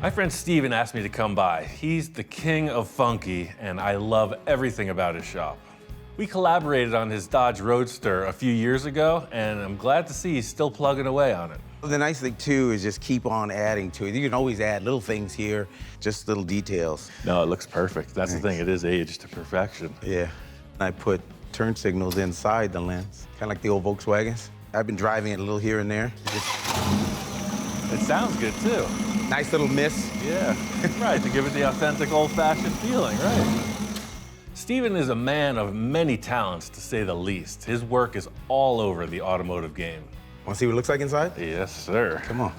My friend Steven asked me to come by. He's the king of funky, and I love everything about his shop. We collaborated on his Dodge Roadster a few years ago, and I'm glad to see he's still plugging away on it. The nice thing, too, is just keep on adding to it. You can always add little things here, just little details. No, it looks perfect. That's the thing, it is aged to perfection. Yeah. I put turn signals inside the lens, kind of like the old Volkswagens. I've been driving it a little here and there. It sounds good, too. Nice little miss. Yeah, right, to give it the authentic old-fashioned feeling, right? Steven is a man of many talents, to say the least. His work is all over the automotive game. Want to see what it looks like inside? Yes, sir. Come on.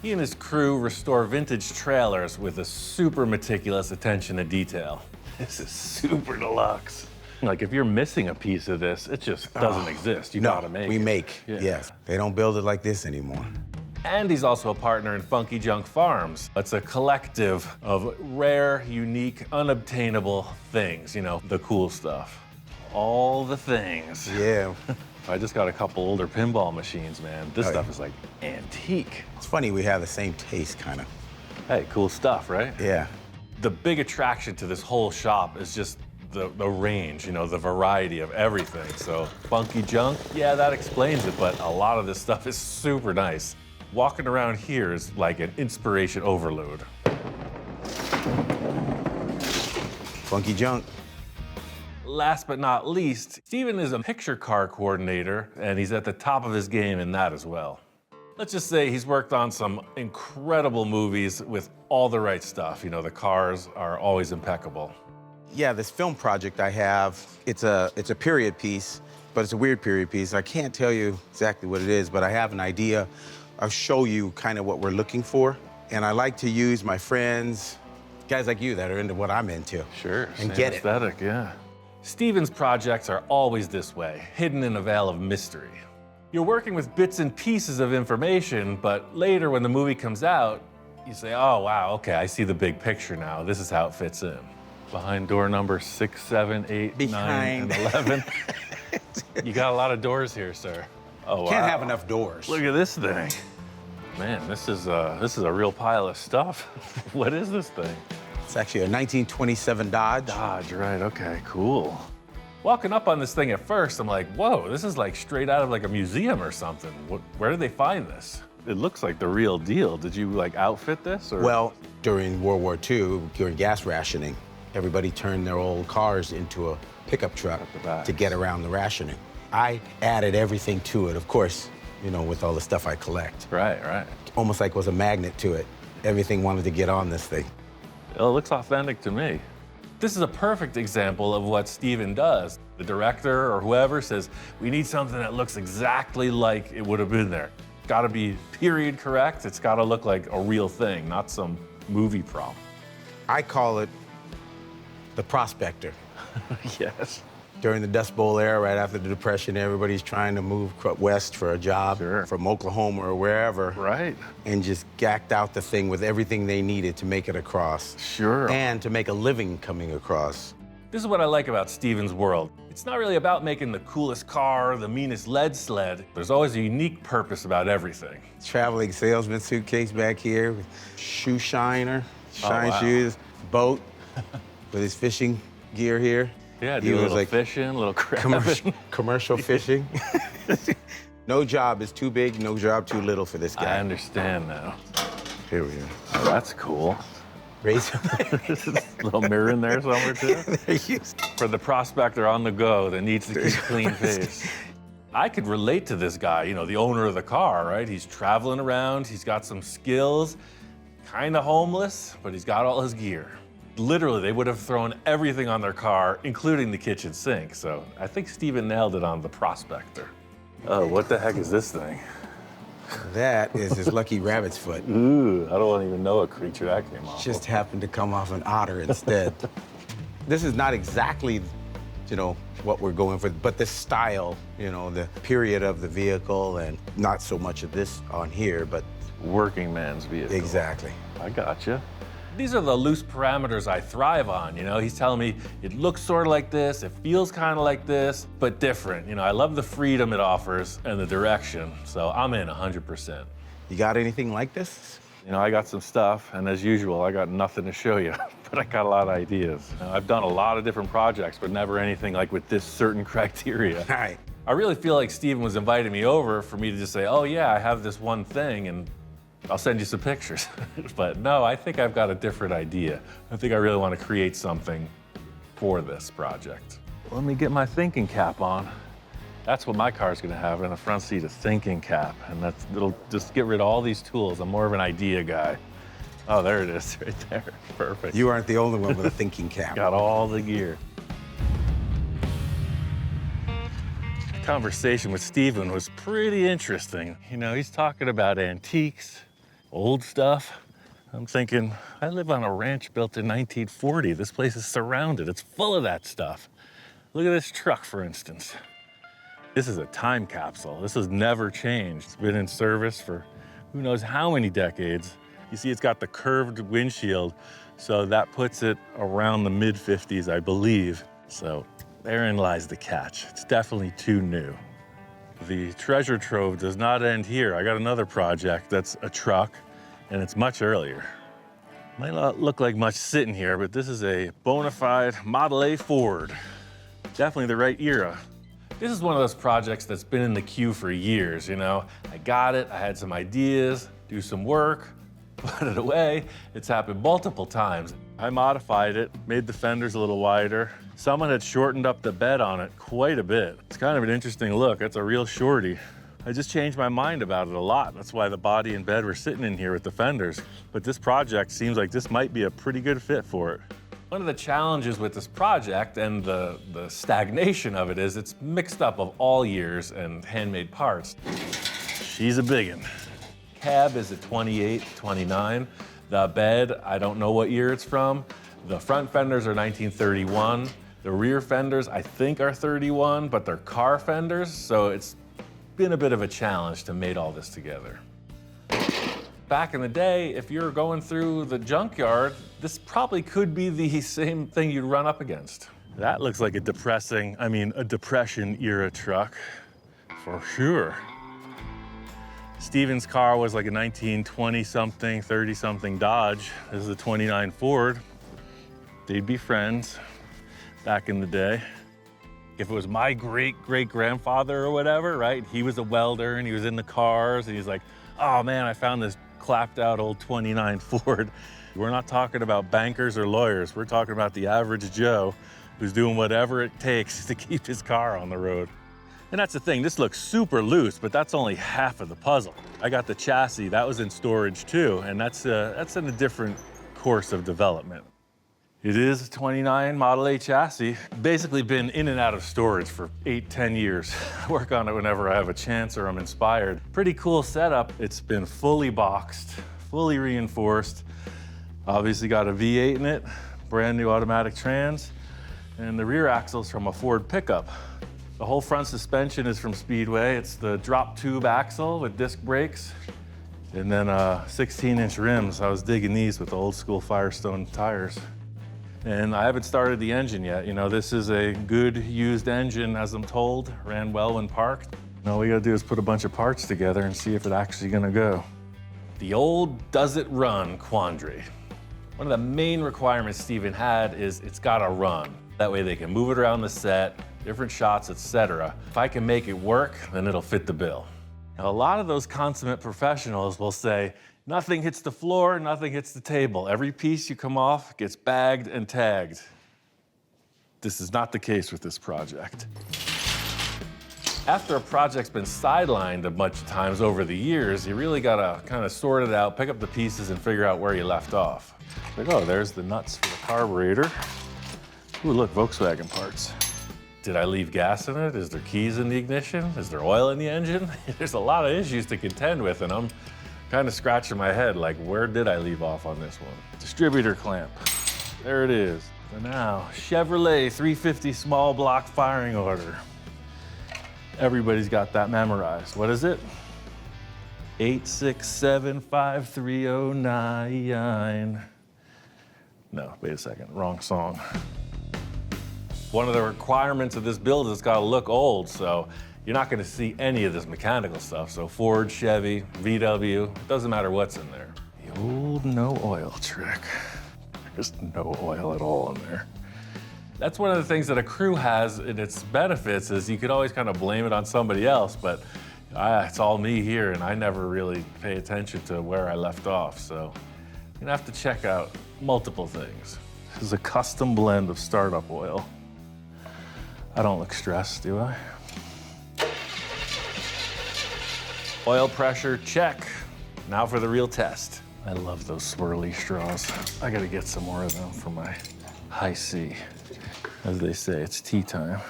He and his crew restore vintage trailers with a super meticulous attention to detail. This is super deluxe. Like, if you're missing a piece of this, it just doesn't exist. You gotta make it. We make, yes. They don't build it like this anymore. And he's also a partner in Funky Junk Farms. It's a collective of rare, unique, unobtainable things, you know, the cool stuff. All the things. Yeah. I just got a couple older pinball machines, man. This stuff is like antique. It's funny, we have the same taste, kind of. Hey, cool stuff, right? Yeah. The big attraction to this whole shop is just the range, you know, the variety of everything. So funky junk, yeah, that explains it, but a lot of this stuff is super nice. Walking around here is like an inspiration overload. Funky junk. Last but not least, Steven is a picture car coordinator, and he's at the top of his game in that as well. Let's just say he's worked on some incredible movies with all the right stuff. You know, the cars are always impeccable. Yeah, this film project I have, it's a period piece, but it's a weird period piece. I can't tell you exactly what it is, but I have an idea. I'll show you kind of what we're looking for. And I like to use my friends, guys like you that are into what I'm into. Sure, and get aesthetic, yeah. Steven's projects are always this way, hidden in a veil of mystery. You're working with bits and pieces of information, but later when the movie comes out, you say, oh, wow, okay, I see the big picture now. This is how it fits in. Behind door number 6, 7, 8, 9, and 11. You got a lot of doors here, sir. Oh, wow. Can't have enough doors. Look at this thing. Man, this is a real pile of stuff. What is this thing? It's actually a 1927 Dodge. Dodge, right, okay, cool. Walking up on this thing at first, I'm like, whoa, this is like straight out of like a museum or something. Where did they find this? It looks like the real deal. Did you like outfit this? Or? Well, during World War II, during gas rationing, everybody turned their old cars into a pickup truck to get around the rationing. I added everything to it, of course, you know, with all the stuff I collect. Right, right. Almost like was a magnet to it. Everything wanted to get on this thing. It looks authentic to me. This is a perfect example of what Steven does. The director or whoever says, we need something that looks exactly like it would have been there. It's gotta be period correct. It's gotta look like a real thing, not some movie prop. I call it the prospector. Yes. During the Dust Bowl era, right after the Depression, everybody's trying to move west for a job from Oklahoma or wherever. Right. And just gacked out the thing with everything they needed to make it across. Sure. And to make a living coming across. This is what I like about Steven's world. It's not really about making the coolest car, the meanest lead sled. There's always a unique purpose about everything. Traveling salesman suitcase back here, with shoe shiner, shoes, boat with his fishing gear here. Yeah, do a little like fishing, a little crabbing. Commercial fishing. No job is too big, no job too little for this guy. I understand now. Here we go. Oh, that's cool. Raise little mirror in there somewhere, too. For the prospector on the go that needs to keep a clean face. I could relate to this guy, you know, the owner of the car, right? He's traveling around, he's got some skills, kind of homeless, but he's got all his gear. Literally, they would have thrown everything on their car, including the kitchen sink. So I think Steven nailed it on the prospector. Oh, what the heck is this thing? That is his lucky rabbit's foot. Ooh, I don't even know what creature that came off. Just happened to come off an otter instead. This is not exactly, you know, what we're going for, but the style, you know, the period of the vehicle, and not so much of this on here, but working man's vehicle. Exactly. I gotcha. These are the loose parameters I thrive on, you know? He's telling me it looks sort of like this, it feels kind of like this, but different. You know, I love the freedom it offers and the direction, so I'm in 100%. You got anything like this? You know, I got some stuff, and as usual, I got nothing to show you, but I got a lot of ideas. I've done a lot of different projects, but never anything like with this certain criteria. Right. I really feel like Steven was inviting me over for me to just say, oh yeah, I have this one thing, and I'll send you some pictures. But no, I think I've got a different idea. I think I really want to create something for this project. Let me get my thinking cap on. That's what my car's gonna have in the front seat, a thinking cap. And it'll just get rid of all these tools. I'm more of an idea guy. Oh, there it is, right there. Perfect. You aren't the only one with a thinking cap. Got all the gear. The conversation with Steven was pretty interesting. You know, he's talking about antiques, old stuff. I'm thinking, I live on a ranch built in 1940. This place is surrounded. It's full of that stuff. Look at this truck, for instance. This is a time capsule. This has never changed. It's been in service for who knows how many decades. You see, it's got the curved windshield, so that puts it around the mid-50s, I believe. So therein lies the catch. It's definitely too new. The treasure trove does not end here. I got another project that's a truck, and it's much earlier. Might not look like much sitting here, but this is a bona fide Model A Ford. Definitely the right era. This is one of those projects that's been in the queue for years, you know? I got it, I had some ideas, do some work, put it away. It's happened multiple times. I modified it, made the fenders a little wider. Someone had shortened up the bed on it quite a bit. It's kind of an interesting look. It's a real shorty. I just changed my mind about it a lot. That's why the body and bed were sitting in here with the fenders. But this project seems like this might be a pretty good fit for it. One of the challenges with this project and the stagnation of it is it's mixed up of all years and handmade parts. She's a biggin'. Cab is a 28, 29. The bed, I don't know what year it's from. The front fenders are 1931. The rear fenders, I think, are 31, but they're car fenders, so it's been a bit of a challenge to mate all this together. Back in the day, if you're going through the junkyard, this probably could be the same thing you'd run up against. That looks like a depression era truck, for sure. Steven's car was like a 1920-something, 30-something Dodge. This is a 29 Ford. They'd be friends back in the day. If it was my great-great-grandfather or whatever, right? He was a welder and he was in the cars and he's like, oh man, I found this clapped out old 29 Ford. We're not talking about bankers or lawyers. We're talking about the average Joe who's doing whatever it takes to keep his car on the road. And that's the thing, this looks super loose, but that's only half of the puzzle. I got the chassis, that was in storage too, and that's in a different course of development. It is a 29 Model A chassis. Basically been in and out of storage for 8-10 years. I work on it whenever I have a chance or I'm inspired. Pretty cool setup. It's been fully boxed, fully reinforced. Obviously got a V8 in it, brand new automatic trans, and the rear axle's from a Ford pickup. The whole front suspension is from Speedway. It's the drop tube axle with disc brakes, and then 16-inch rims. I was digging these with the old school Firestone tires. And I haven't started the engine yet. You know, this is a good used engine, as I'm told, ran well when parked. And all we gotta do is put a bunch of parts together and see if it's actually gonna go. The old does it run quandary. One of the main requirements Steven had is it's gotta run. That way they can move it around the set, different shots, etc. If I can make it work, then it'll fit the bill. Now, a lot of those consummate professionals will say, nothing hits the floor, nothing hits the table. Every piece you come off gets bagged and tagged. This is not the case with this project. After a project's been sidelined a bunch of times over the years, you really gotta kind of sort it out, pick up the pieces and figure out where you left off. Like, oh, there's the nuts for the carburetor. Ooh, look, Volkswagen parts. Did I leave gas in it? Is there keys in the ignition? Is there oil in the engine? There's a lot of issues to contend with, and I'm kind of scratching my head, like, where did I leave off on this one? Distributor clamp. There it is. So now, Chevrolet 350 small block firing order. Everybody's got that memorized. What is it? 8675309. No, wait a second, wrong song. One of the requirements of this build is it's gotta look old, so you're not gonna see any of this mechanical stuff. So Ford, Chevy, VW, it doesn't matter what's in there. You old no oil trick. There's no oil at all in there. That's one of the things that a crew has in its benefits is you could always kind of blame it on somebody else, but it's all me here and I never really pay attention to where I left off. So you're gonna have to check out multiple things. This is a custom blend of startup oil. I don't look stressed, do I? Oil pressure, check. Now for the real test. I love those swirly straws. I gotta get some more of them for my high C. As they say, it's tea time.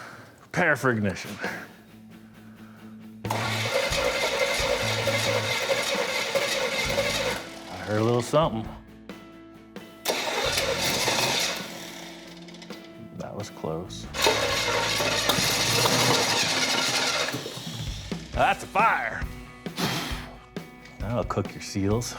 Prepare for ignition. I heard a little something. That was close. That's a fire. That'll cook your seals.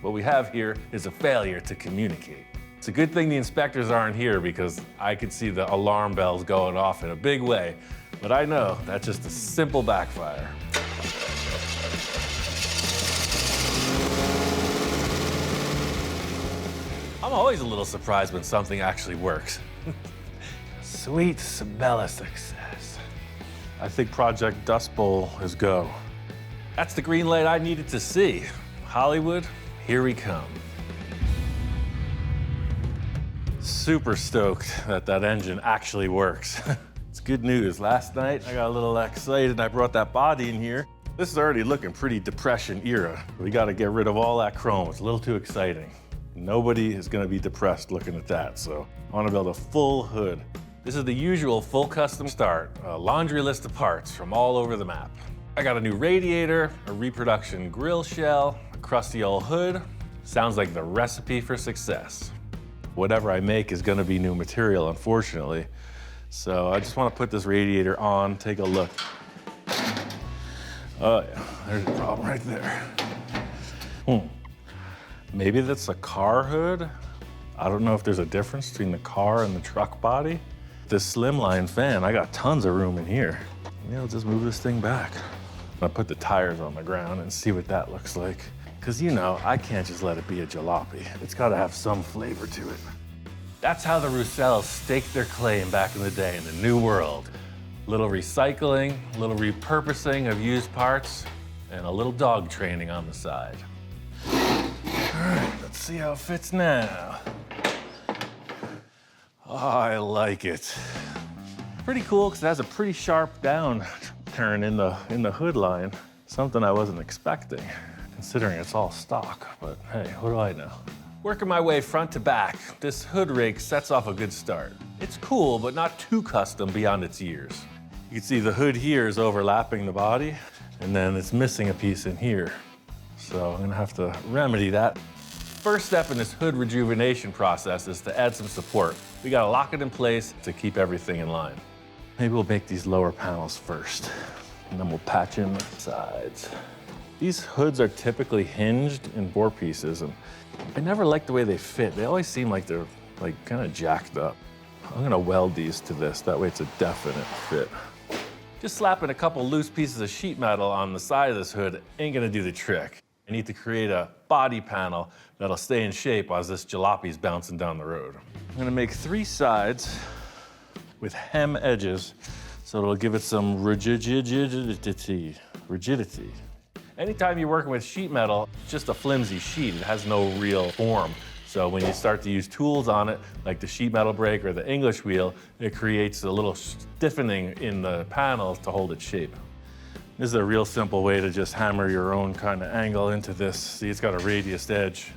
What we have here is a failure to communicate. It's a good thing the inspectors aren't here because I could see the alarm bells going off in a big way, but I know that's just a simple backfire. I'm always a little surprised when something actually works. Sweet Sabella success. I think Project Dust Bowl is go. That's the green light I needed to see. Hollywood, here we come. Super stoked that that engine actually works. It's good news. Last night, I got a little excited and I brought that body in here. This is already looking pretty Depression era. We gotta get rid of all that chrome. It's a little too exciting. Nobody is gonna be depressed looking at that, so I wanna build a full hood. This is the usual full custom start, a laundry list of parts from all over the map. I got a new radiator, a reproduction grill shell, a crusty old hood. Sounds like the recipe for success. Whatever I make is gonna be new material, unfortunately. So I just wanna put this radiator on, take a look. Oh yeah, there's a problem right there. Maybe that's a car hood? I don't know if there's a difference between the car and the truck body. This slimline fan, I got tons of room in here. Maybe I'll just move this thing back. I'll put the tires on the ground and see what that looks like. Cause you know, I can't just let it be a jalopy. It's gotta have some flavor to it. That's how the Roussels staked their claim back in the day in the new world. Little recycling, little repurposing of used parts, and a little dog training on the side. All right, let's see how it fits now. Oh, I like it. Pretty cool, because it has a pretty sharp down turn in the hood line. Something I wasn't expecting, considering it's all stock, but hey, what do I know? Working my way front to back, this hood rig sets off a good start. It's cool, but not too custom beyond its years. You can see the hood here is overlapping the body, and then it's missing a piece in here. So I'm gonna have to remedy that. First step in this hood rejuvenation process is to add some support. We gotta lock it in place to keep everything in line. Maybe we'll make these lower panels first, and then we'll patch in the sides. These hoods are typically hinged in bore pieces, and I never like the way they fit. They always seem like they're kind of jacked up. I'm gonna weld these to this, that way it's a definite fit. Just slapping a couple loose pieces of sheet metal on the side of this hood ain't gonna do the trick. I need to create a body panel that'll stay in shape as this jalopy's bouncing down the road. I'm gonna make 3 sides with hem edges, so it'll give it some rigidity. Anytime you're working with sheet metal, it's just a flimsy sheet. It has no real form. So when you start to use tools on it, like the sheet metal brake or the English wheel, it creates a little stiffening in the panels to hold its shape. This is a real simple way to just hammer your own kind of angle into this. See, it's got a radius edge.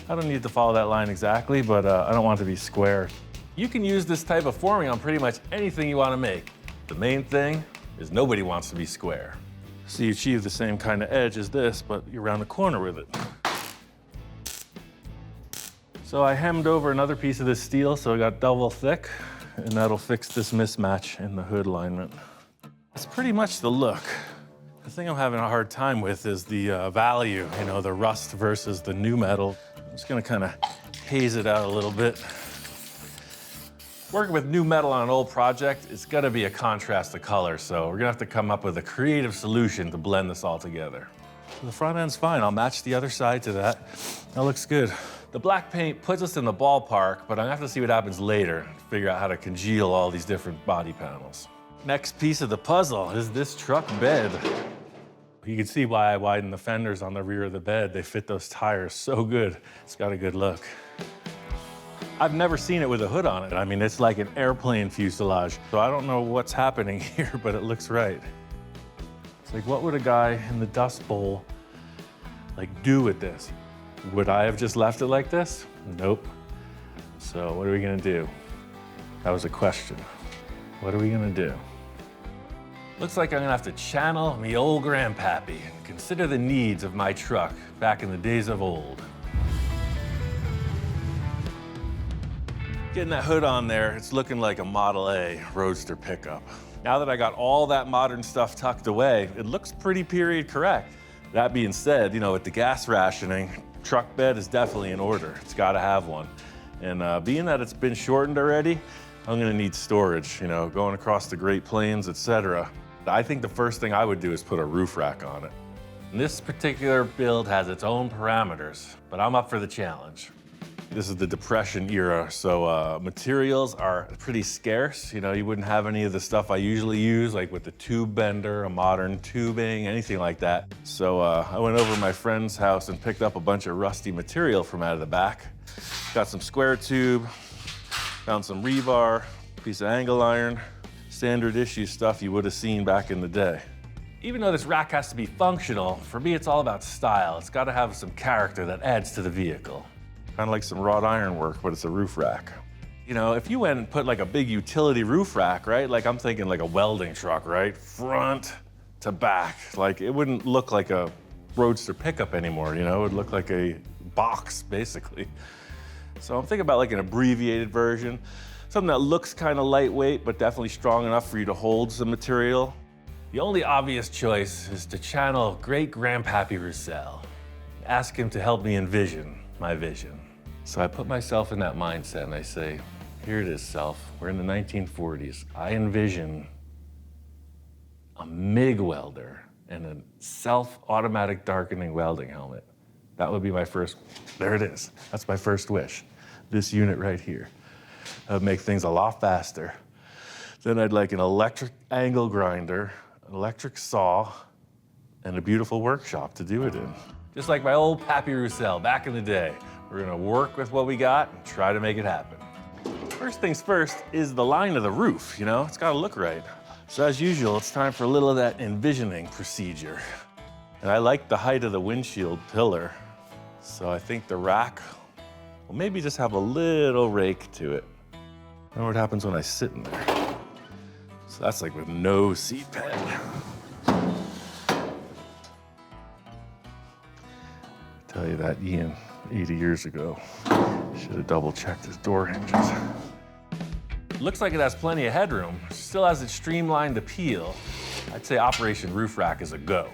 I don't need to follow that line exactly, but I don't want it to be square. You can use this type of forming on pretty much anything you want to make. The main thing is nobody wants to be square. So you achieve the same kind of edge as this, but you're around the corner with it. So I hemmed over another piece of this steel, so I got double thick, and that'll fix this mismatch in the hood alignment. That's pretty much the look. The thing I'm having a hard time with is the value, you know, the rust versus the new metal. I'm just gonna kind of haze it out a little bit. Working with new metal on an old project, it's gonna be a contrast of color, so we're gonna have to come up with a creative solution to blend this all together. The front end's fine. I'll match the other side to that. That looks good. The black paint puts us in the ballpark, but I'm gonna have to see what happens later to figure out how to congeal all these different body panels. Next piece of the puzzle is this truck bed. You can see why I widened the fenders on the rear of the bed. They fit those tires so good. It's got a good look. I've never seen it with a hood on it. I mean, it's like an airplane fuselage. So I don't know what's happening here, but it looks right. It's like, what would a guy in the Dust Bowl do with this? Would I have just left it like this? Nope. So what are we gonna do? That was a question. What are we gonna do? Looks like I'm gonna have to channel me old grandpappy and consider the needs of my truck back in the days of old. Getting that hood on there, it's looking like a Model A Roadster pickup. Now that I got all that modern stuff tucked away, it looks pretty period correct. That being said, with the gas rationing, truck bed is definitely in order. It's gotta have one. And being that it's been shortened already, I'm gonna need storage, going across the Great Plains, etc. I think the first thing I would do is put a roof rack on it. And this particular build has its own parameters, but I'm up for the challenge. This is the Depression era, so materials are pretty scarce. You wouldn't have any of the stuff I usually use, like with the tube bender, a modern tubing, anything like that. So I went over to my friend's house and picked up a bunch of rusty material from out of the back. Got some square tube, found some rebar, piece of angle iron, standard issue stuff you would have seen back in the day. Even though this rack has to be functional, for me it's all about style. It's got to have some character that adds to the vehicle. Kind of like some wrought iron work, but it's a roof rack. If you went and put a big utility roof rack, right? I'm thinking like a welding truck, right? Front to back. It wouldn't look like a Roadster pickup anymore, It would look like a box, basically. So I'm thinking about an abbreviated version, something that looks kind of lightweight, but definitely strong enough for you to hold some material. The only obvious choice is to channel great-grandpappy Roussel. Ask him to help me envision my vision. So I put myself in that mindset and I say, here it is, self. We're in the 1940s. I envision a MIG welder and a self-automatic darkening welding helmet. That would be my first, there it is. That's my first wish. This unit right here. That would make things a lot faster. Then I'd like an electric angle grinder, an electric saw, and a beautiful workshop to do it in. Just like my old Pappy Roussel back in the day. We're gonna work with what we got and try to make it happen. First things first is the line of the roof, It's gotta look right. So as usual, it's time for a little of that envisioning procedure. And I like the height of the windshield pillar. So I think the rack will maybe just have a little rake to it. I wonder what happens when I sit in there. So that's with no seat pad. Tell you that, Ian, 80 years ago, should have double-checked his door hinges. Looks like it has plenty of headroom. Still has its streamlined appeal. I'd say Operation Roof Rack is a go.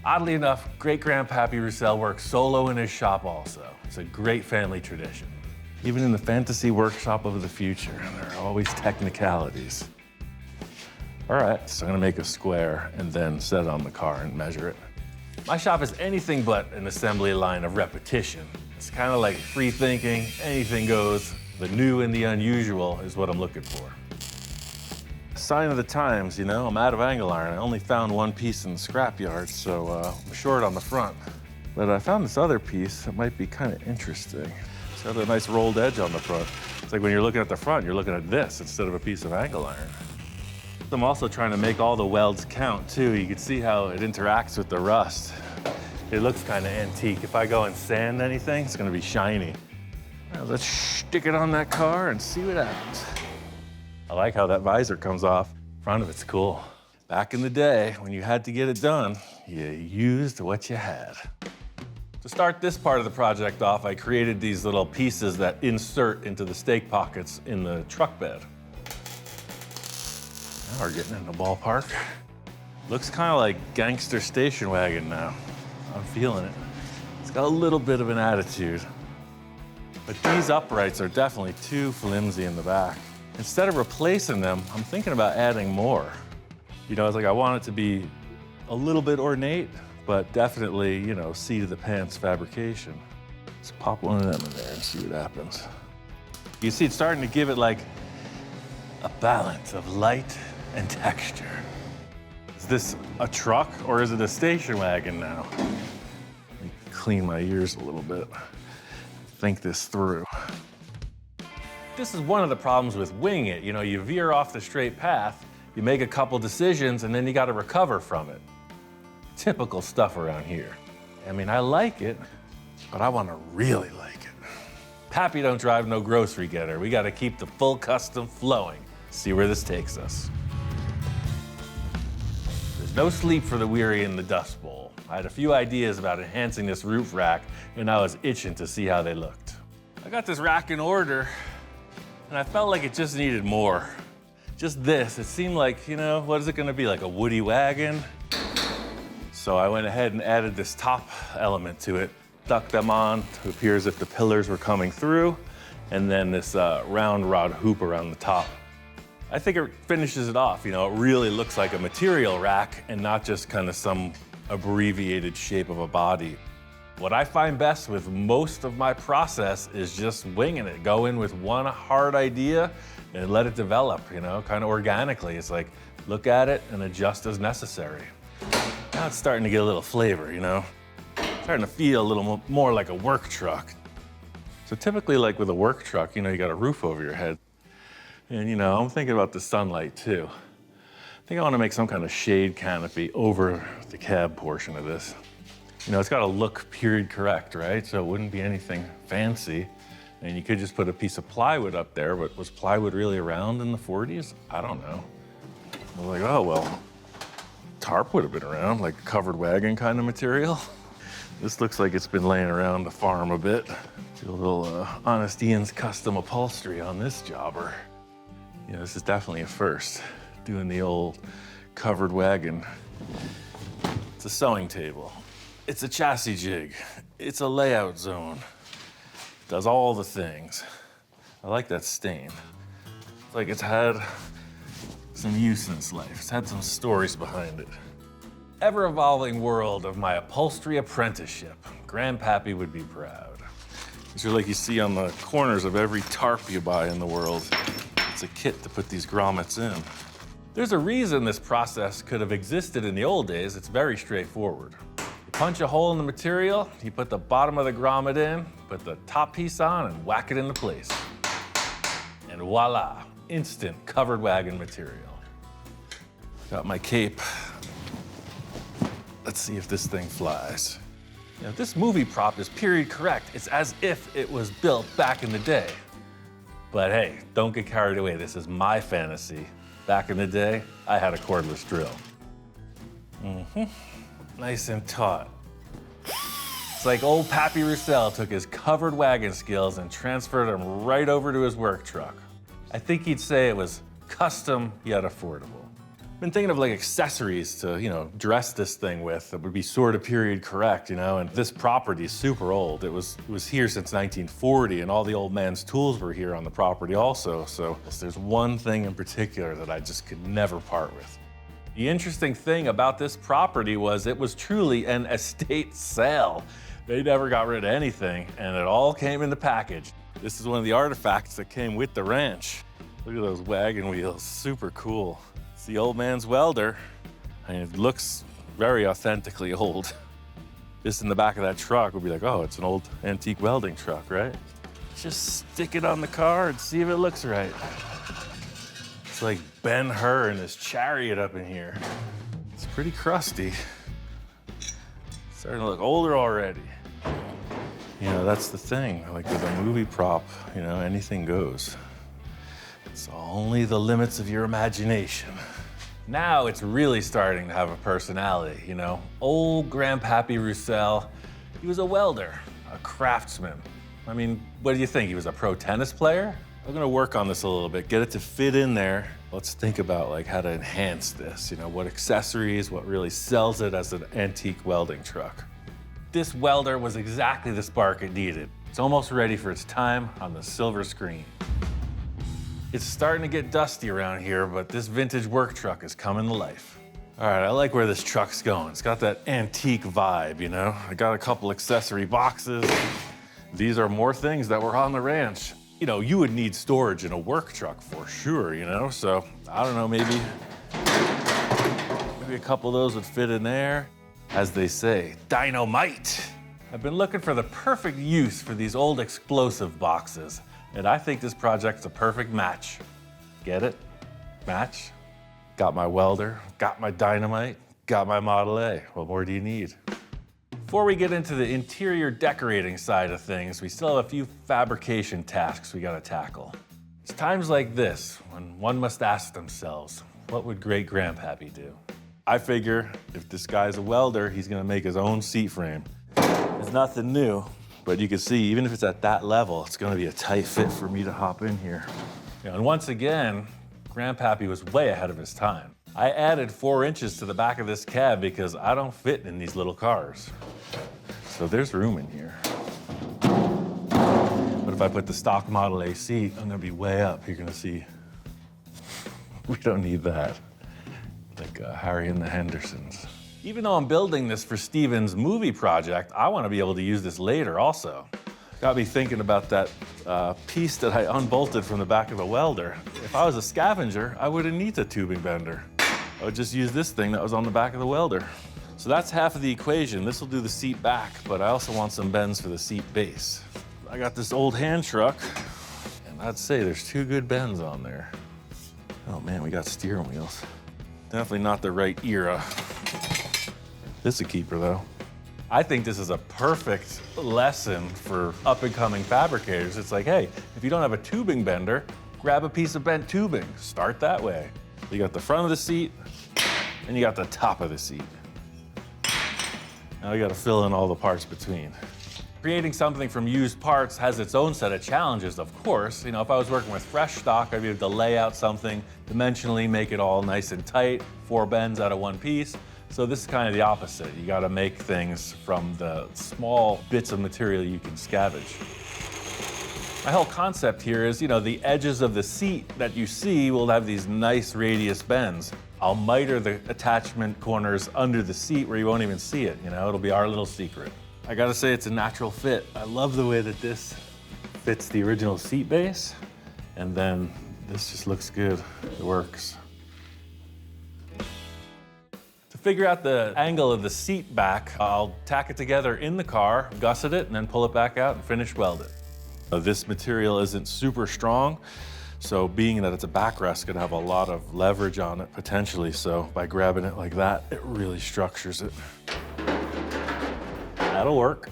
Oddly enough, great-grandpappy Roussel works solo in his shop also. It's a great family tradition. Even in the fantasy workshop of the future, there are always technicalities. All right, so I'm gonna make a square and then set it on the car and measure it. My shop is anything but an assembly line of repetition. It's kind of like free thinking, anything goes. The new and the unusual is what I'm looking for. Sign of the times, I'm out of angle iron. I only found one piece in the scrapyard, so I'm short on the front. But I found this other piece that might be kind of interesting. It's got a nice rolled edge on the front. It's like when you're looking at the front, you're looking at this instead of a piece of angle iron. I'm also trying to make all the welds count too. You can see how it interacts with the rust. It looks kind of antique. If I go and sand anything, it's gonna be shiny. Now let's stick it on that car and see what happens. I like how that visor comes off. Front of it's cool. Back in the day, when you had to get it done, you used what you had. To start this part of the project off, I created these little pieces that insert into the stake pockets in the truck bed. Now we're getting in the ballpark. Looks kind of like gangster station wagon now. I'm feeling it. It's got a little bit of an attitude. But these uprights are definitely too flimsy in the back. Instead of replacing them, I'm thinking about adding more. It's like I want it to be a little bit ornate, but definitely, you know, seat of the pants fabrication. Let's pop one of them in there and see what happens. You see, it's starting to give it like a balance of light and texture. Is this a truck or is it a station wagon now? Let me clean my ears a little bit. Think this through. This is one of the problems with winging it. You know, you veer off the straight path, you make a couple decisions, and then you got to recover from it. Typical stuff around here. I mean, I like it, but I want to really like it. Pappy don't drive no grocery getter. We got to keep the full custom flowing. See where this takes us. There's no sleep for the weary in the Dust Bowl. I had a few ideas about enhancing this roof rack, and I was itching to see how they looked. I got this rack in order, and I felt like it just needed more. Just this, it seemed like, you know, what is it gonna be, like a woody wagon? So I went ahead and added this top element to it, stuck them on to appear as if the pillars were coming through, and then this round rod hoop around the top. I think it finishes it off, you know, it really looks like a material rack and not just kind of some abbreviated shape of a body. What I find best with most of my process is just winging it. Go in with one hard idea and let it develop, you know, kind of organically. It's like, look at it and adjust as necessary. Now it's starting to get a little flavor, you know? Starting to feel a little more like a work truck. So typically, like with a work truck, you know, you got a roof over your head. And, you know, I'm thinking about the sunlight too. I think I want to make some kind of shade canopy over the cab portion of this. You know, it's got to look period correct, right? So it wouldn't be anything fancy. And you could just put a piece of plywood up there, but was plywood really around in the 40s? I don't know. I was like, oh, well, tarp would have been around, like covered wagon kind of material. This looks like it's been laying around the farm a bit. Do a little Honest Ian's custom upholstery on this jobber. You know, this is definitely a first, doing the old covered wagon. It's a sewing table. It's a chassis jig. It's a layout zone. It does all the things. I like that stain. It's like it's had some use in its life. It's had some stories behind it. Ever-evolving world of my upholstery apprenticeship. Grandpappy would be proud. These are like you see on the corners of every tarp you buy in the world. It's a kit to put these grommets in. There's a reason this process could have existed in the old days. It's very straightforward. You punch a hole in the material, you put the bottom of the grommet in, put the top piece on, and whack it into place. And voila, instant covered wagon material. Got my cape. Let's see if this thing flies. You know, this movie prop is period correct. It's as if it was built back in the day. But hey, don't get carried away. This is my fantasy. Back in the day, I had a cordless drill. Nice and taut. It's like old Pappy Roussel took his covered wagon skills and transferred them right over to his work truck. I think he'd say it was custom yet affordable. Been thinking of like accessories to, you know, dress this thing with that would be sort of period correct, you know, and this property is super old. It was here since 1940 and all the old man's tools were here on the property also. So there's one thing in particular that I just could never part with. The interesting thing about this property was it was truly an estate sale. They never got rid of anything and it all came in the package. This is one of the artifacts that came with the ranch. Look at those wagon wheels, super cool. It's the old man's welder, and it looks very authentically old. This in the back of that truck would be like, oh, it's an old antique welding truck, right? Just stick it on the car and see if it looks right. It's like Ben-Hur and his chariot up in here. It's pretty crusty. Starting to look older already. You know, that's the thing, like with a movie prop, you know, anything goes. It's only the limits of your imagination. Now it's really starting to have a personality, you know? Old Grandpappy Roussel, he was a welder, a craftsman. I mean, what do you think? He was a pro tennis player? I'm gonna work on this a little bit, get it to fit in there. Let's think about like how to enhance this, you know, what accessories, what really sells it as an antique welding truck. This welder was exactly the spark it needed. It's almost ready for its time on the silver screen. It's starting to get dusty around here, but this vintage work truck is coming to life. All right, I like where this truck's going. It's got that antique vibe, you know? I got a couple accessory boxes. These are more things that were on the ranch. You know, you would need storage in a work truck for sure, you know? So, I don't know, maybe a couple of those would fit in there. As they say, dynamite. I've been looking for the perfect use for these old explosive boxes, and I think this project's a perfect match. Get it? Match? Got my welder, got my dynamite, got my Model A. What more do you need? Before we get into the interior decorating side of things, we still have a few fabrication tasks we gotta tackle. It's times like this when one must ask themselves, what would great Grandpappy do? I figure if this guy's a welder, he's gonna make his own seat frame. It's nothing new, but you can see, even if it's at that level, it's gonna be a tight fit for me to hop in here. You know, and once again, Grandpappy was way ahead of his time. I added 4 inches to the back of this cab because I don't fit in these little cars. So there's room in here. But if I put the stock Model A seat, I'm gonna be way up. You're gonna see, we don't need that. Like Harry and the Hendersons. Even though I'm building this for Steven's movie project, I want to be able to use this later also. Got me thinking about that piece that I unbolted from the back of the welder. If I was a scavenger, I wouldn't need a tubing bender. I would just use this thing that was on the back of the welder. So that's half of the equation. This will do the seat back, but I also want some bends for the seat base. I got this old hand truck, and I'd say there's 2 good bends on there. Oh man, we got steering wheels. Definitely not the right era. This is a keeper though. I think this is a perfect lesson for up-and-coming fabricators. It's like, hey, if you don't have a tubing bender, grab a piece of bent tubing. Start that way. You got the front of the seat, and you got the top of the seat. Now you gotta fill in all the parts between. Creating something from used parts has its own set of challenges, of course. You know, if I was working with fresh stock, I'd be able to lay out something dimensionally, make it all nice and tight, 4 bends out of 1 piece. So this is kind of the opposite. You gotta make things from the small bits of material you can scavenge. My whole concept here is, you know, the edges of the seat that you see will have these nice radius bends. I'll miter the attachment corners under the seat where you won't even see it, you know? It'll be our little secret. I gotta say, it's a natural fit. I love the way that this fits the original seat base, and then this just looks good. It works. To figure out the angle of the seat back, I'll tack it together in the car, gusset it, and then pull it back out and finish weld it. This material isn't super strong, so being that it's a backrest, gonna have a lot of leverage on it potentially, so by grabbing it like that, it really structures it. That'll work.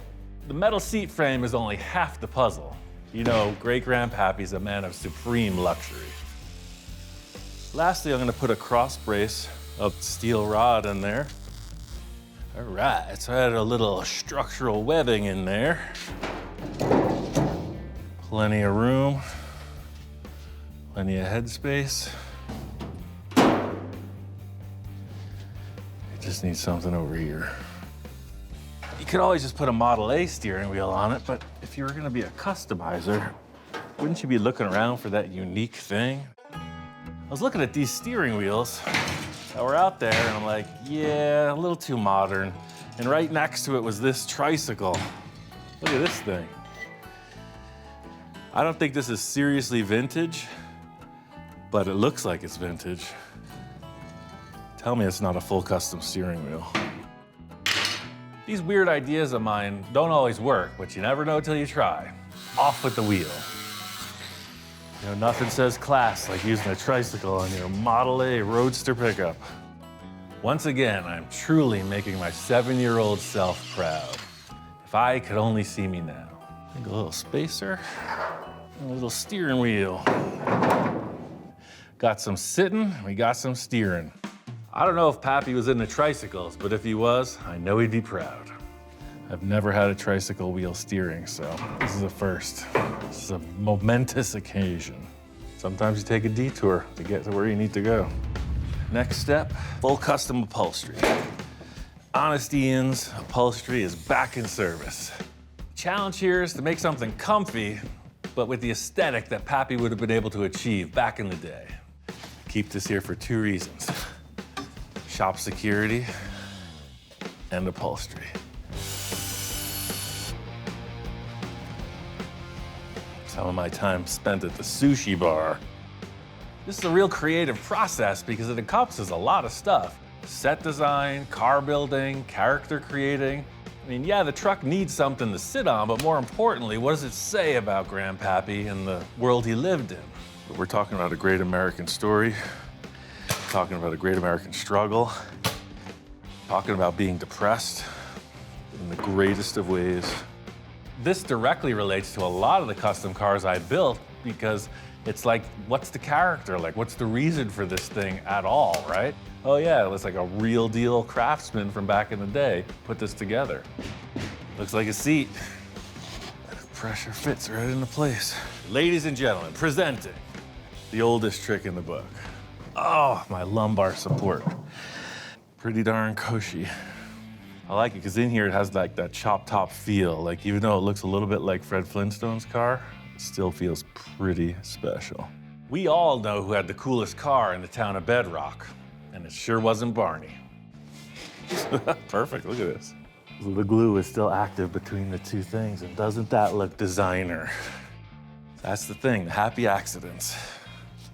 The metal seat frame is only half the puzzle. You know, great Grandpappy's a man of supreme luxury. Lastly, I'm gonna put a cross brace of steel rod in there. All right, so I added a little structural webbing in there. Plenty of room, plenty of headspace. I just need something over here. You could always just put a Model A steering wheel on it, but if you were gonna be a customizer, wouldn't you be looking around for that unique thing? I was looking at these steering wheels that were out there, and I'm like, yeah, a little too modern. And right next to it was this tricycle. Look at this thing. I don't think this is seriously vintage, but it looks like it's vintage. Tell me it's not a full custom steering wheel. These weird ideas of mine don't always work, but you never know till you try. Off with the wheel. You know, nothing says class like using a tricycle on your Model A Roadster pickup. Once again, I'm truly making my 7-year-old self proud. If I could only see me now. I think a little spacer, and a little steering wheel. Got some sitting, we got some steering. I don't know if Pappy was into tricycles, but if he was, I know he'd be proud. I've never had a tricycle wheel steering, so this is a first. This is a momentous occasion. Sometimes you take a detour to get to where you need to go. Next step, full custom upholstery. Honest Ian's upholstery is back in service. Challenge here is to make something comfy, but with the aesthetic that Pappy would have been able to achieve back in the day. Keep this here for 2 reasons. shop security, and upholstery. Some of my time spent at the sushi bar. This is a real creative process because it encompasses a lot of stuff. Set design, car building, character creating. I mean, yeah, the truck needs something to sit on, but more importantly, what does it say about Grandpappy and the world he lived in? But we're talking about a great American story, talking about a great American struggle, talking about being depressed in the greatest of ways. This directly relates to a lot of the custom cars I built because it's like, what's the character? Like, what's the reason for this thing at all, right? Oh yeah, it was like a real deal craftsman from back in the day put this together. Looks like a seat. Pressure fits right into place. Ladies and gentlemen, presenting the oldest trick in the book. Oh, my lumbar support. Pretty darn cushy. I like it because in here it has like that chop top feel. Like even though it looks a little bit like Fred Flintstone's car, it still feels pretty special. We all know who had the coolest car in the town of Bedrock, and it sure wasn't Barney. Perfect, look at this. The glue is still active between the two things, and doesn't that look designer? That's the thing, the happy accidents.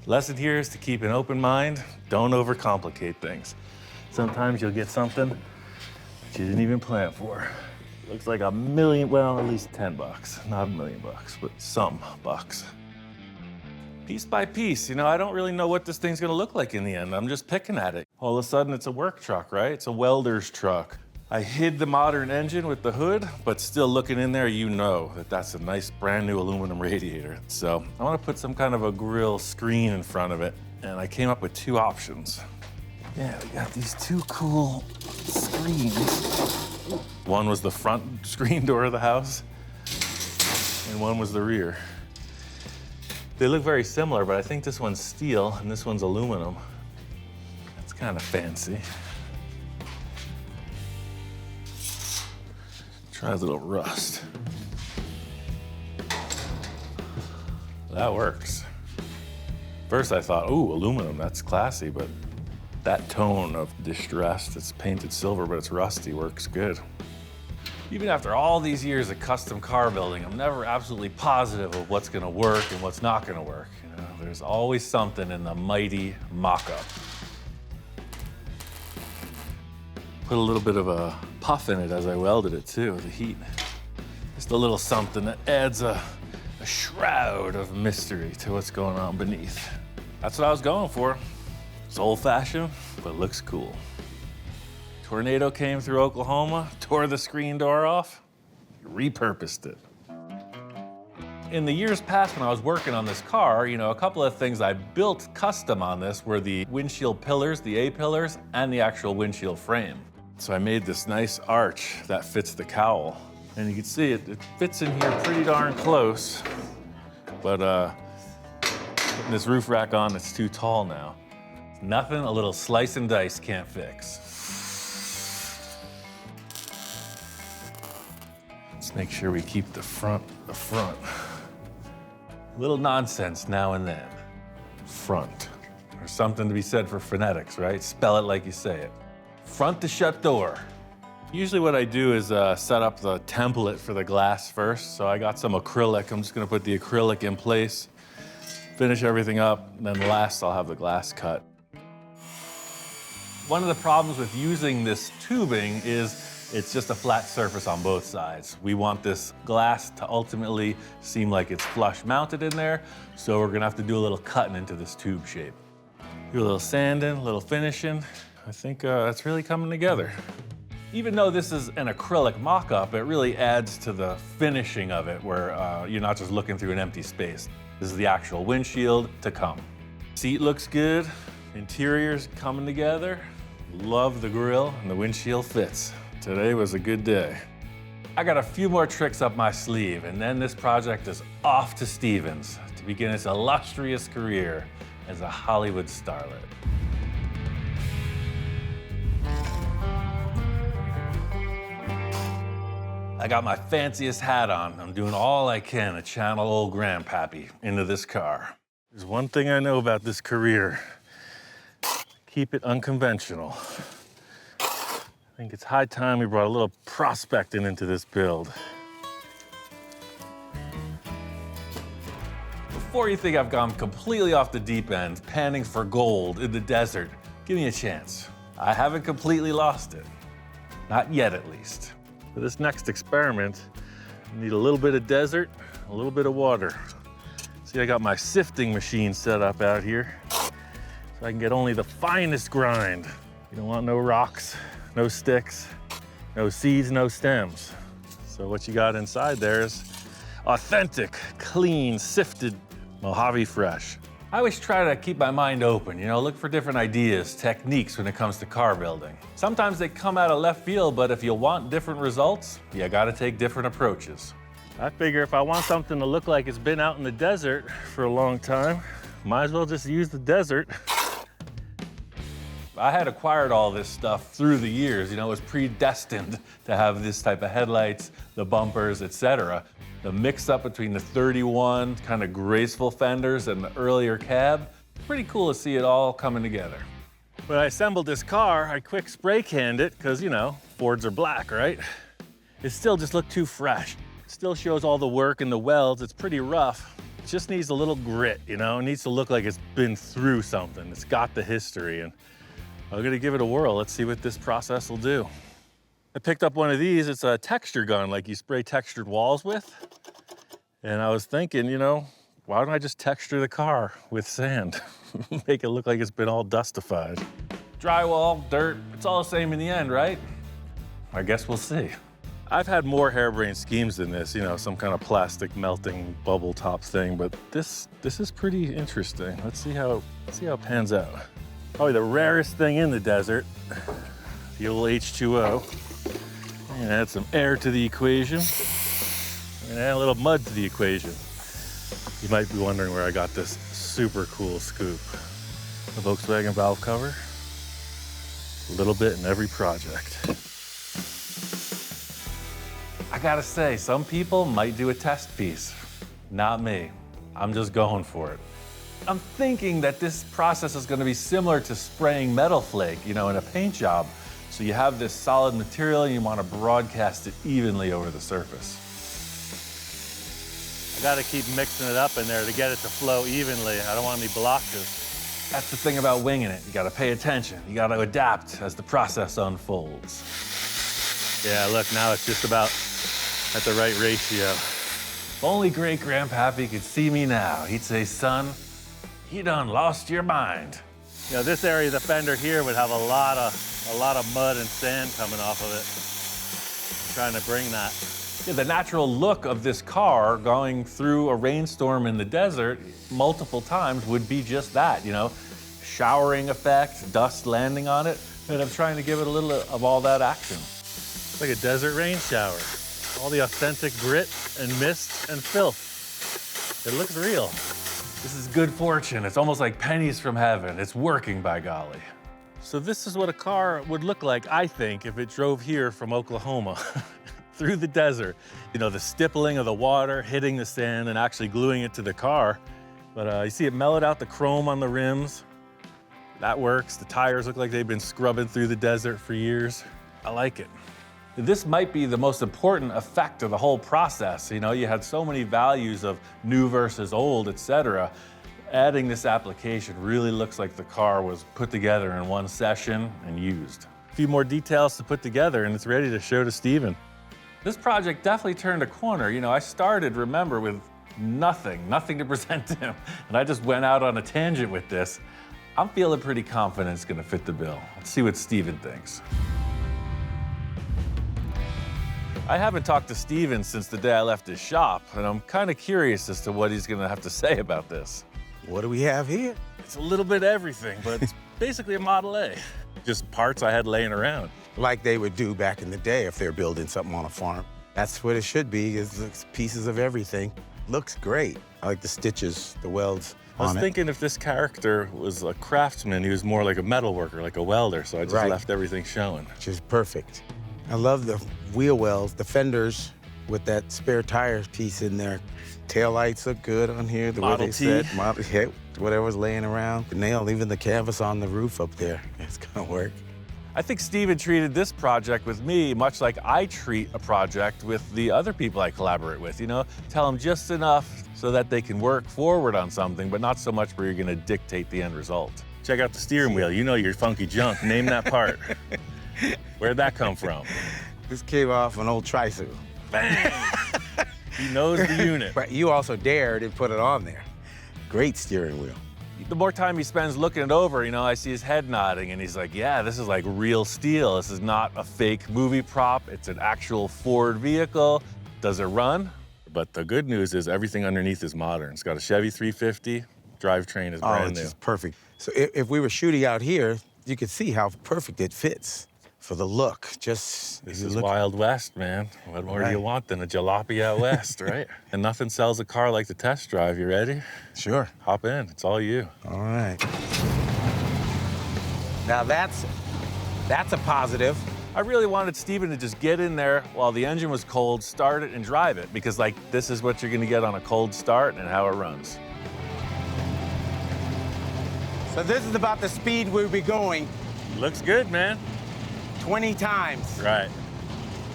Lesson here is to keep an open mind, don't overcomplicate things. Sometimes you'll get something that you didn't even plan for. Looks like $1 million, well, at least 10 bucks. Not $1 million bucks, but some bucks. Piece by piece, you know, I don't really know what this thing's gonna look like in the end. I'm just picking at it. All of a sudden, it's a work truck, right? It's a welder's truck. I hid the modern engine with the hood, but still looking in there, you know that that's a nice brand new aluminum radiator. So I wanna put some kind of a grill screen in front of it, and I came up with two options. Yeah, we got these two cool screens. One was the front screen door of the house, and one was the rear. They look very similar, but I think this one's steel and this one's aluminum. That's kind of fancy. Try a little rust. That works. First I thought, ooh, aluminum, that's classy, but that tone of distressed, it's painted silver, but it's rusty, works good. Even after all these years of custom car building, I'm never absolutely positive of what's gonna work and what's not gonna work. You know, there's always something in the mighty mock-up. Put a little bit of a puff in it as I welded it too, the heat. Just a little something that adds a shroud of mystery to what's going on beneath. That's what I was going for. It's old-fashioned, but it looks cool. Tornado came through Oklahoma, tore the screen door off, repurposed it. In the years past when I was working on this car, you know, a couple of things I built custom on this were the windshield pillars, the A-pillars, and the actual windshield frame. So I made this nice arch that fits the cowl. And you can see it fits in here pretty darn close, but putting this roof rack on, it's too tall now. Nothing a little slice and dice can't fix. Let's make sure we keep the front the front. Little nonsense now and then. Front. There's something to be said for phonetics, right? Spell it like you say it. Front to shut door. Usually what I do is set up the template for the glass first. So I got some acrylic. I'm just gonna put the acrylic in place, finish everything up, and then last I'll have the glass cut. One of the problems with using this tubing is it's just a flat surface on both sides. We want this glass to ultimately seem like it's flush mounted in there, so we're gonna have to do a little cutting into this tube shape. Do a little sanding, a little finishing. I think that's really coming together. Even though this is an acrylic mock-up, it really adds to the finishing of it where you're not just looking through an empty space. This is the actual windshield to come. Seat looks good, interior's coming together. Love the grille and the windshield fits. Today was a good day. I got a few more tricks up my sleeve, and then this project is off to Stevens to begin its illustrious career as a Hollywood starlet. I got my fanciest hat on. I'm doing all I can to channel old Grandpappy into this car. There's one thing I know about this career. Keep it unconventional. I think it's high time we brought a little prospecting into this build. Before you think I've gone completely off the deep end, panning for gold in the desert, give me a chance. I haven't completely lost it. Not yet, at least. For this next experiment, I need a little bit of desert, a little bit of water. See, I got my sifting machine set up out here, so I can get only the finest grind. You don't want no rocks, no sticks, no seeds, no stems. So what you got inside there is authentic, clean, sifted Mojave Fresh. I always try to keep my mind open, look for different ideas, techniques when it comes to car building. Sometimes they come out of left field, but if you want different results, you gotta take different approaches. I figure if I want something to look like it's been out in the desert for a long time, might as well just use the desert. I had acquired all this stuff through the years, it was predestined to have this type of headlights, the bumpers, etc. The mix-up between the 31 kind of graceful fenders and the earlier cab, pretty cool to see it all coming together. When I assembled this car, I quick spray canned it, because, Fords are black, right? It still just looked too fresh. It still shows all the work and the welds. It's pretty rough. It just needs a little grit, It needs to look like it's been through something. It's got the history, and I'm gonna give it a whirl. Let's see what this process will do. I picked up one of these. It's a texture gun, like you spray textured walls with. And I was thinking, why don't I just texture the car with sand? Make it look like it's been all dustified. Drywall, dirt, it's all the same in the end, right? I guess we'll see. I've had more harebrained schemes than this, some kind of plastic melting bubble top thing, but this is pretty interesting. Let's see how it pans out. Probably the rarest thing in the desert, the old H2O. And add some air to the equation, and add a little mud to the equation. You might be wondering where I got this super cool scoop. The Volkswagen valve cover, a little bit in every project. I gotta say, some people might do a test piece. Not me. I'm just going for it. I'm thinking that this process is gonna be similar to spraying metal flake, in a paint job. So you have this solid material and you want to broadcast it evenly over the surface. I got to keep mixing it up in there to get it to flow evenly. I don't want any blotches. That's the thing about winging it. You got to pay attention. You got to adapt as the process unfolds. Yeah, look, now it's just about at the right ratio. If only great-grandpappy could see me now, he'd say, son, you done lost your mind. This area of the fender here would have a lot of mud and sand coming off of it. I'm trying to bring that. Yeah, the natural look of this car going through a rainstorm in the desert multiple times would be just that, showering effect, dust landing on it, and I'm trying to give it a little of all that action. It's like a desert rain shower. All the authentic grit and mist and filth. It looks real. This is good fortune. It's almost like pennies from heaven. It's working, by golly. So this is what a car would look like, I think, if it drove here from Oklahoma through the desert. The stippling of the water, hitting the sand, and actually gluing it to the car. But you see it mellowed out the chrome on the rims. That works. The tires look like they've been scrubbing through the desert for years. I like it. This might be the most important effect of the whole process. You had so many values of new versus old, etc. Adding this application really looks like the car was put together in one session and used. A few more details to put together and it's ready to show to Steven. This project definitely turned a corner. I started, remember, with nothing to present to him. And I just went out on a tangent with this. I'm feeling pretty confident it's gonna fit the bill. Let's see what Steven thinks. I haven't talked to Steven since the day I left his shop, and I'm kind of curious as to what he's gonna have to say about this. What do we have here? It's a little bit of everything, but it's basically a Model A. Just parts I had laying around. Like they would do back in the day if they're building something on a farm. That's what it should be, is pieces of everything. Looks great. I like the stitches, the welds on it. I was thinking if this character was a craftsman, he was more like a metal worker, like a welder, so I just left everything showing. Which is perfect. I love the wheel wells, the fenders. with that spare tire piece in there. Tail lights look good on here, the way Model they T. set. Model, yeah, whatever's laying around. The nail, even the canvas on the roof up there. It's gonna work. I think Steven treated this project with me much like I treat a project with the other people I collaborate with, you know? Tell them just enough so that they can work forward on something, but not so much where you're gonna dictate the end result. Check out the steering wheel. You know your funky junk. Name that part. Where'd that come from? This came off an old tricycle. Bang! He knows the unit. But you also dared and put it on there. Great steering wheel. The more time he spends looking it over, you know, I see his head nodding and he's like, yeah, this is like real steel. This is not a fake movie prop. It's an actual Ford vehicle. Does it run? But the good news is everything underneath is modern. It's got a Chevy 350. Drivetrain is brand new. It's just perfect. So if we were shooting out here, you could see how perfect it fits for the look. Just This is Wild West, man. What more do you want than a jalopy out west, right? And nothing sells a car like the test drive. You ready? Sure. Hop in. It's all you. All right. Now that's a positive. I really wanted Steven to just get in there while the engine was cold, start it, and drive it, because like this is what you're gonna get on a cold start and how it runs. So this is about the speed we'll be going. Looks good, man. 20 times. Right.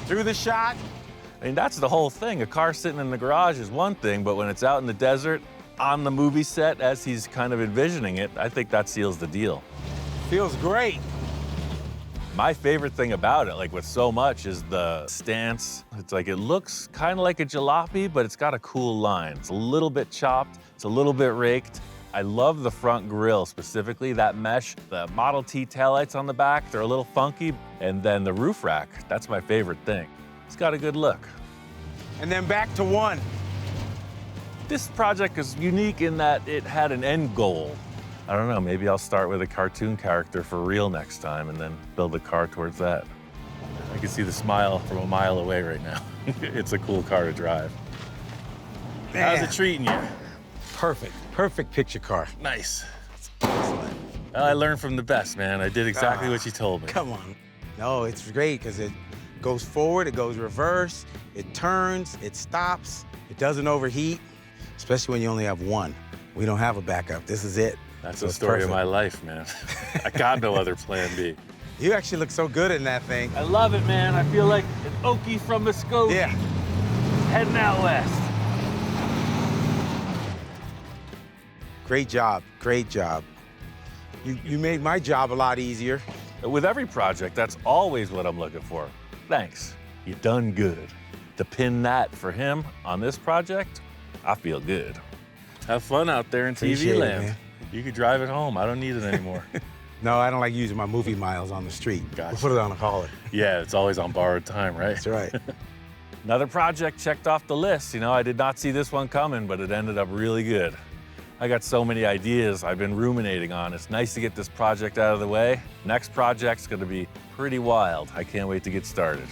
Through the shot. I mean, that's the whole thing. A car sitting in the garage is one thing, but when it's out in the desert, on the movie set, as he's kind of envisioning it, I think that seals the deal. Feels great. My favorite thing about it, like with so much, is the stance. It's like, it looks kind of like a jalopy, but it's got a cool line. It's a little bit chopped, it's a little bit raked. I love the front grille specifically, that mesh. The Model T taillights on the back, they're a little funky. And then the roof rack, that's my favorite thing. It's got a good look. And then back to one. This project is unique in that it had an end goal. I don't know, maybe I'll start with a cartoon character for real next time and then build a car towards that. I can see the smile from a mile away right now. It's a cool car to drive. Man. How's it treating you? Perfect. Perfect picture car. Nice. Well, I learned from the best, man. I did exactly what you told me. Come on. No, it's great because it goes forward, it goes reverse, it turns, it stops, it doesn't overheat, especially when you only have one. We don't have a backup. This is it. That's So the it's story perfect. of my life, man. I got no other plan B. You actually look so good in that thing. I love it, man. I feel like an Okie from Muskogee. Yeah. Heading out west. Great job. Great job. You made my job a lot easier. With every project, that's always what I'm looking for. Thanks. You done good. To pin that for him on this project, I feel good. Have fun out there in Appreciate TV it, land. man. You could drive it home. I don't need it anymore. No, I don't like using my movie miles on the street. Gotcha. We'll put it on a collar. Yeah, it's always on borrowed time, right? That's right. Another project checked off the list. You know, I did not see this one coming, but it ended up really good. I got so many ideas I've been ruminating on. It's nice to get this project out of the way. Next project's gonna be pretty wild. I can't wait to get started.